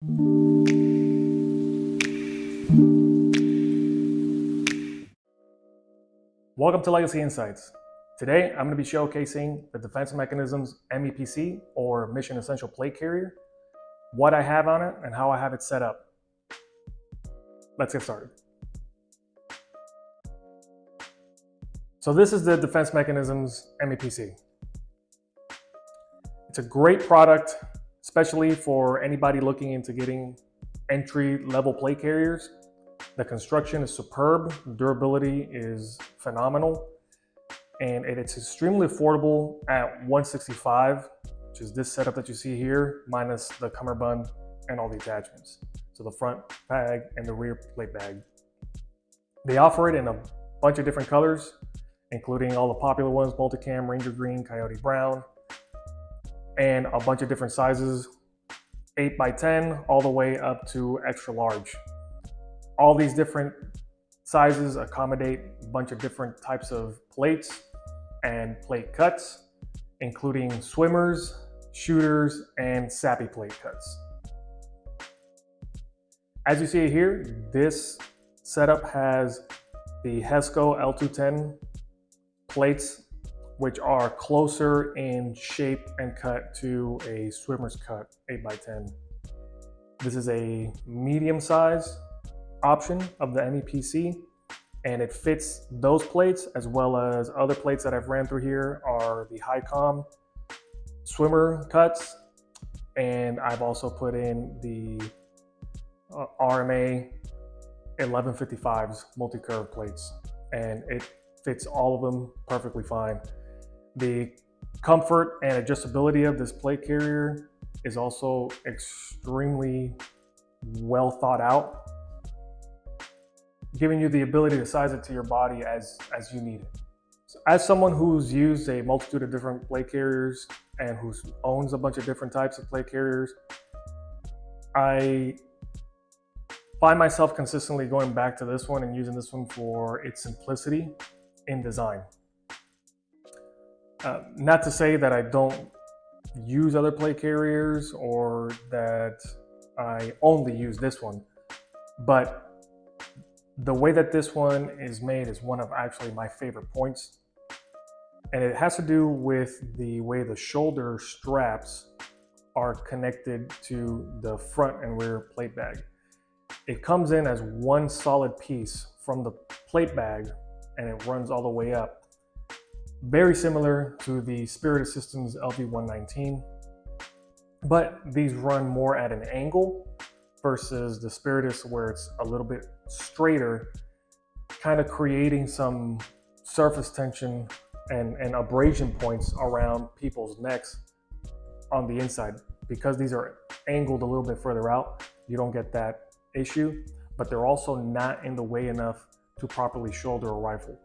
Welcome to Legacy Insights. Today, I'm going to be showcasing the Defense Mechanisms MEPC, or Mission Essential Plate Carrier, what I have on it, and how I have it set up. Let's get started. So this is the Defense Mechanisms MEPC. It's a great product, especially for anybody looking into getting entry-level plate carriers. The construction is superb, durability is phenomenal, and it's extremely affordable at $165, which is this setup that you see here, minus the cummerbund and all the attachments. So the front bag and the rear plate bag. They offer it in a bunch of different colors, including all the popular ones, Multicam, Ranger Green, Coyote Brown, and a bunch of different sizes, 8x10, all the way up to extra large. All these different sizes accommodate a bunch of different types of plates and plate cuts, including swimmers, shooters, and sappy plate cuts. As you see here, this setup has the HESCO L210 plates, which are closer in shape and cut to a swimmer's cut 8x10. This is a medium size option of the MEPC, and it fits those plates as well as other plates that I've ran through here are the Highcom swimmer cuts, and I've also put in the RMA 1155s multi-curve plates, and it fits all of them perfectly fine. The comfort and adjustability of this plate carrier is also extremely well thought out, giving you the ability to size it to your body as you need it. So as someone who's used a multitude of different plate carriers and who owns a bunch of different types of plate carriers, I find myself consistently going back to this one and using this one for its simplicity in design. Not to say that I don't use other plate carriers or that I only use this one, but the way that this one is made is one of actually my favorite points. And it has to do with the way the shoulder straps are connected to the front and rear plate bag. It comes in as one solid piece from the plate bag and it runs all the way up. Very similar to the Spirit Systems LV119, but these run more at an angle versus the Spiritus where it's a little bit straighter, kind of creating some surface tension and abrasion points around people's necks on the inside. Because these are angled a little bit further out, you don't get that issue, but they're also not in the way enough to properly shoulder a rifle.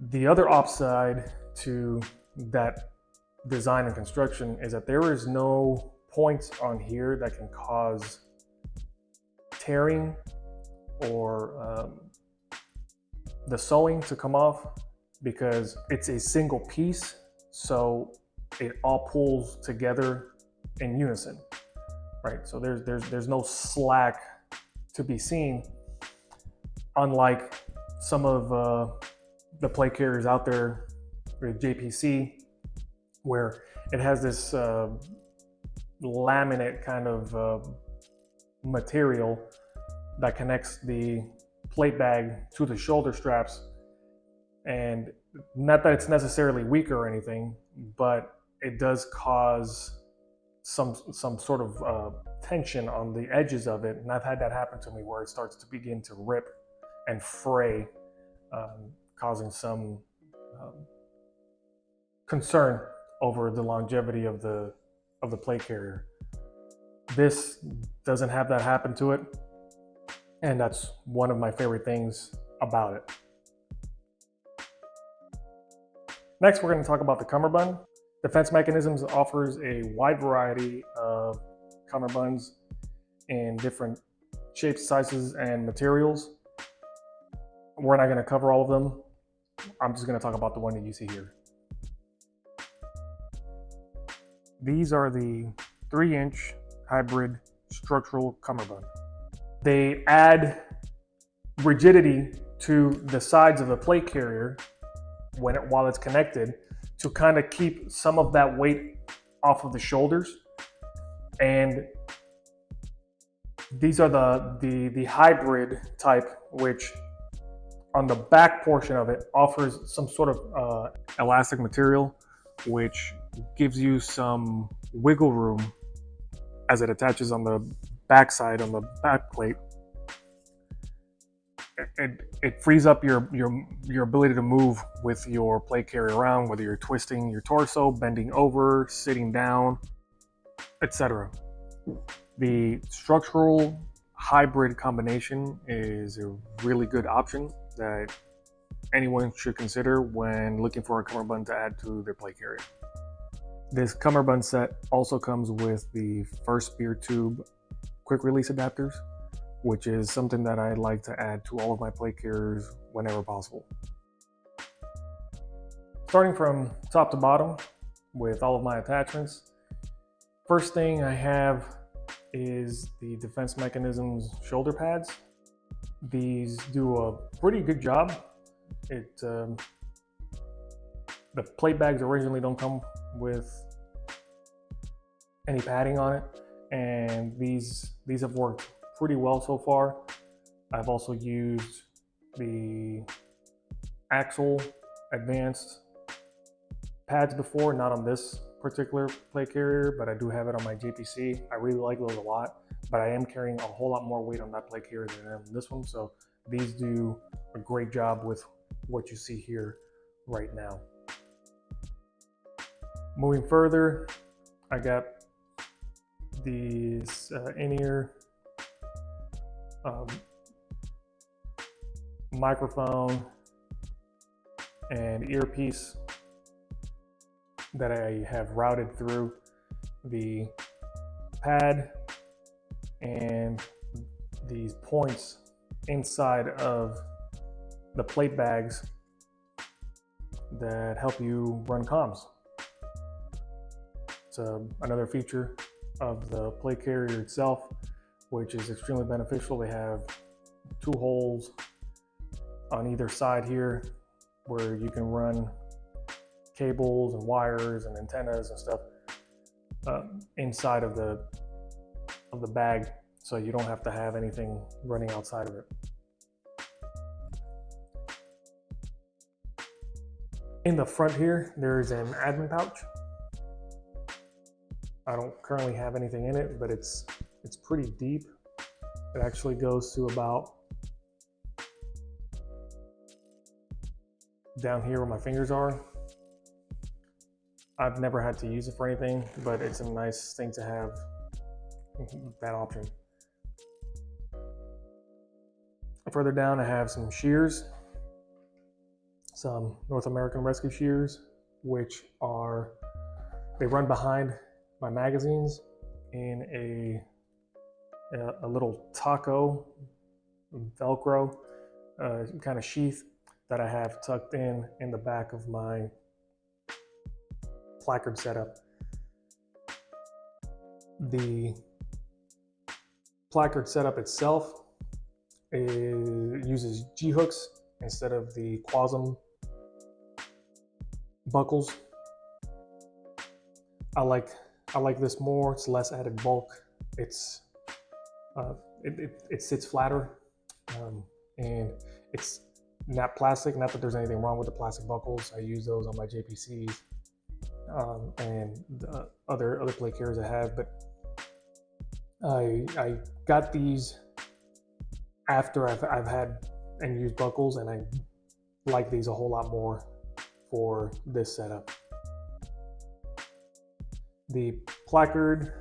The other upside to that design and construction is that there is no points on here that can cause tearing or the sewing to come off, because it's a single piece, so it all pulls together in unison, right? So there's no slack to be seen, unlike some of the plate carriers out there with JPC, where it has this laminate kind of material that connects the plate bag to the shoulder straps. And not that it's necessarily weak or anything, but it does cause some sort of tension on the edges of it. And I've had that happen to me where it starts to begin to rip and fray, causing some concern over the longevity of the plate carrier. This doesn't have that happen to it, and that's one of my favorite things about it. Next, we're going to talk about the cummerbund. Defense Mechanisms offers a wide variety of cummerbunds in different shapes, sizes, and materials. We're not going to cover all of them. I'm just going to talk about the one that you see here. These are the 3-inch hybrid structural cummerbund. They add rigidity to the sides of the plate carrier while it's connected to kind of keep some of that weight off of the shoulders. And these are the hybrid type, which on the back portion of it offers some sort of elastic material, which gives you some wiggle room as it attaches on the back side, on the back plate. It frees up your ability to move with your plate carrier around, whether you're twisting your torso, bending over, sitting down, etc. The structural hybrid combination is a really good option that anyone should consider when looking for a cummerbund to add to their plate carrier. This cummerbund set also comes with the first spear tube quick release adapters, which is something that I like to add to all of my plate carriers whenever possible. Starting from top to bottom with all of my attachments, first thing I have is the Defense Mechanisms shoulder pads. These do a pretty good job. The plate bags originally don't come with any padding on it, and these have worked pretty well so far. I've also used the Axle Advanced pads before, not on this particular plate carrier, but I do have it on my JPC. I really like those a lot, but I am carrying a whole lot more weight on that plate carrier than I am on this one, so these do a great job with what you see here right now. Moving further, I got these in-ear microphone and earpiece that I have routed through the pad and these points inside of the plate bags that help you run comms. It's another feature of the plate carrier itself, which is extremely beneficial. They have 2 holes on either side here where you can run cables and wires and antennas and stuff inside of the bag, so you don't have to have anything running outside of it. In the front here, there's an admin pouch. I don't currently have anything in it, but it's pretty deep. It actually goes to about down here where my fingers are. I've never had to use it for anything, but it's a nice thing to have that option. Further down, I have some shears, some North American Rescue shears, which they run behind my magazines in a little taco Velcro kind of sheath that I have tucked in the back of my placard setup. The placard setup itself uses G-hooks instead of the Quasm buckles. I like this more. It's less added bulk. It sits flatter, and it's not plastic. Not that there's anything wrong with the plastic buckles. I use those on my JPCs and the other plate carriers I have, but I got these after I've had and used buckles, and I like these a whole lot more for this setup. The placard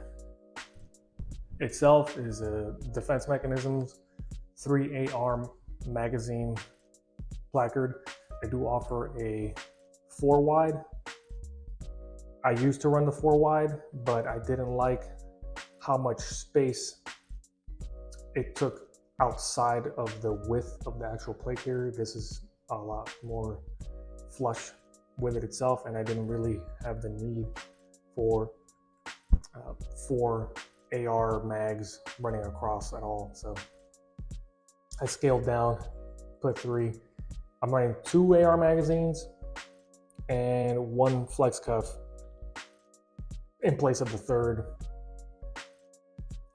itself is a Defense Mechanisms 3/8-arm magazine placard. I do offer a 4-wide. I used to run the 4-wide, but I didn't like how much space it took outside of the width of the actual plate carrier. This is a lot more flush with it itself, and I didn't really have the need for 4 AR mags running across at all. So I scaled down, put 3. I'm running 2 AR magazines and 1 flex cuff in place of the 3rd.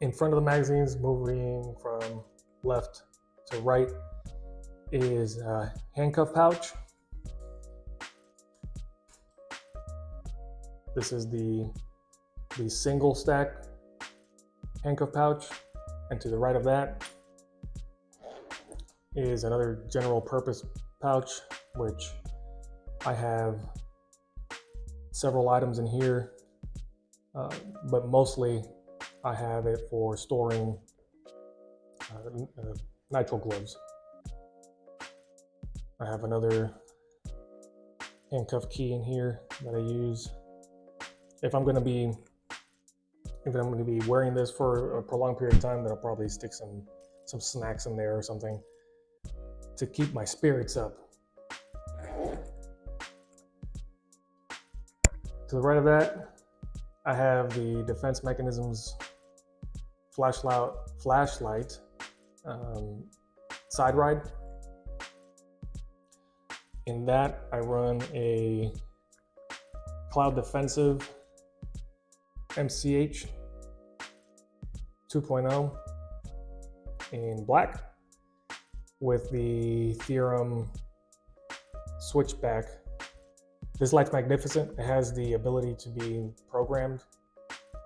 In front of the magazines, moving from left to right, is a handcuff pouch. This is the single stack handcuff pouch, and to the right of that is another general purpose pouch, which I have several items in here, but mostly I have it for storing nitrile gloves. I have another handcuff key in here that I use if I'm going to be wearing this for a prolonged period of time. Then I'll probably stick some snacks in there or something to keep my spirits up. To the right of that, I have the Defense Mechanisms flashlight side ride. In that, I run a Cloud Defensive MCH 2.0 in black with the Theorem switchback. This light's magnificent. It has the ability to be programmed.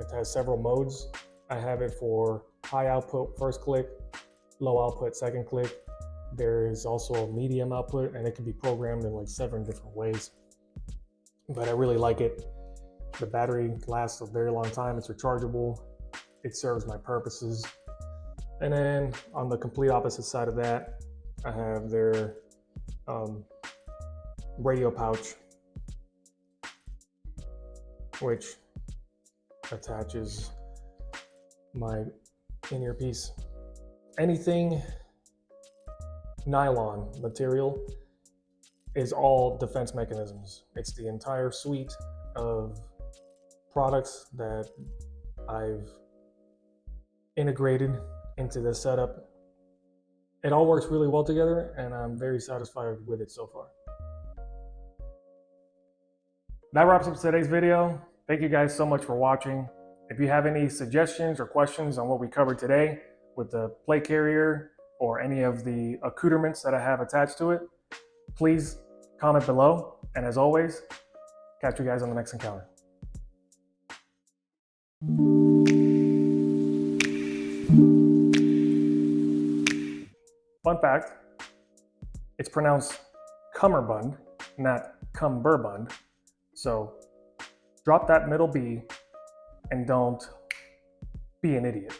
It has several modes. I have it for high output first click, low output second click. There is also a medium output, and it can be programmed in like 7 different ways. But I really like it. The battery lasts a very long time. It's rechargeable. It serves my purposes. And then on the complete opposite side of that, I have their radio pouch, which attaches my in-ear piece. Anything nylon material is all Defense Mechanisms. It's the entire suite of products that I've integrated into this setup. It all works really well together, and I'm very satisfied with it so far. That wraps up today's video. Thank you guys so much for watching. If you have any suggestions or questions on what we covered today with the plate carrier or any of the accoutrements that I have attached to it, please comment below. And as always, catch you guys on the next encounter. Fun fact, it's pronounced Cummerbund, not Cumberbund. So drop that middle B and don't be an idiot.